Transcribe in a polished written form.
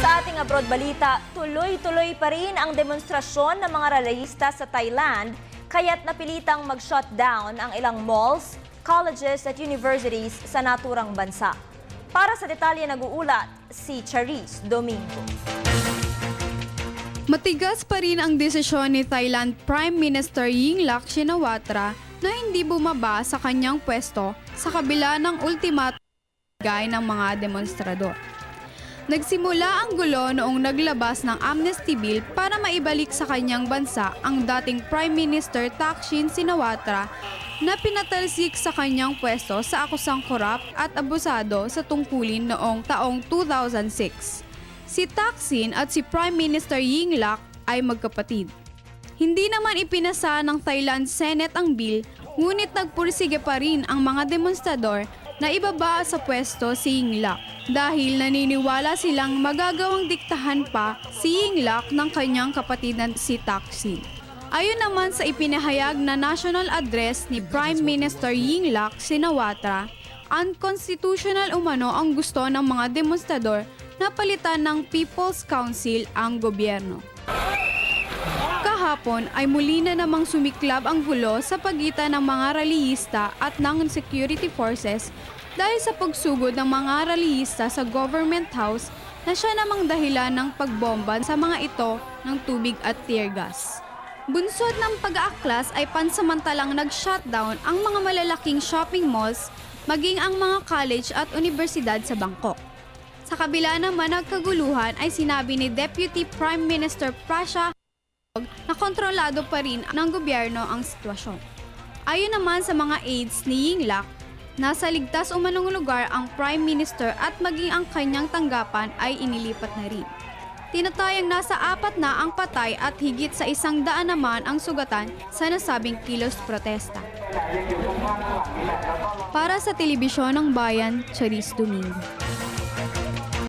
Sa ating abroad balita, tuloy-tuloy pa rin ang demonstrasyon ng mga rallyista sa Thailand, kaya't napilitang mag-shutdown ang ilang malls, colleges at universities sa naturang bansa. Para sa detalye nag-uulat si Charis Domingo. Matigas pa rin ang desisyon ni Thailand Prime Minister Yingluck Shinawatra na hindi bumaba sa kanyang pwesto sa kabila ng ultimatum ng mga demonstrador. Nagsimula ang gulo noong naglabas ng amnesty bill para maibalik sa kanyang bansa ang dating Prime Minister Thaksin Shinawatra na pinatalsik sa kanyang pwesto sa akusang korap at abusado sa tungkulin noong taong 2006. Si Thaksin at si Prime Minister Yingluck ay magkapatid. Hindi naman ipinasa ng Thailand Senate ang bill, ngunit nagpursige pa rin ang mga demonstrador na ibaba sa pwesto si Yingluck dahil naniniwala silang magagawang diktahan pa si Yingluck ng kanyang kapatid na si Thaksin. Ayon naman sa ipinahayag na national address ni Prime Minister Yingluck Shinawatra, unconstitutional umano ang gusto ng mga demonstrador na palitan ng People's Council ang gobyerno. Kahapon ay muli na namang sumiklab ang gulo sa pagitan ng mga rallyista at ng security forces dahil sa pagsugod ng mga rallyista sa Government House na siya namang dahilan ng pagbomba sa mga ito ng tubig at tear gas. Bunsod ng pag-aaklas ay pansamantalang nag-shutdown ang mga malalaking shopping malls maging ang mga college at universidad sa Bangkok. Sa kabila naman ng kaguluhan ay sinabi ni Deputy Prime Minister Prasha na kontrolado pa rin ng gobyerno ang sitwasyon. Ayon naman sa mga aides ni Yingluck, nasa ligtas umanong lugar ang Prime Minister at maging ang kanyang tanggapan ay inilipat na rin. Tinatayang nasa 4 na ang patay at higit sa 100 naman ang sugatan sa nasabing kilos protesta. Para sa Telebisyon ng Bayan, Charis Domingo.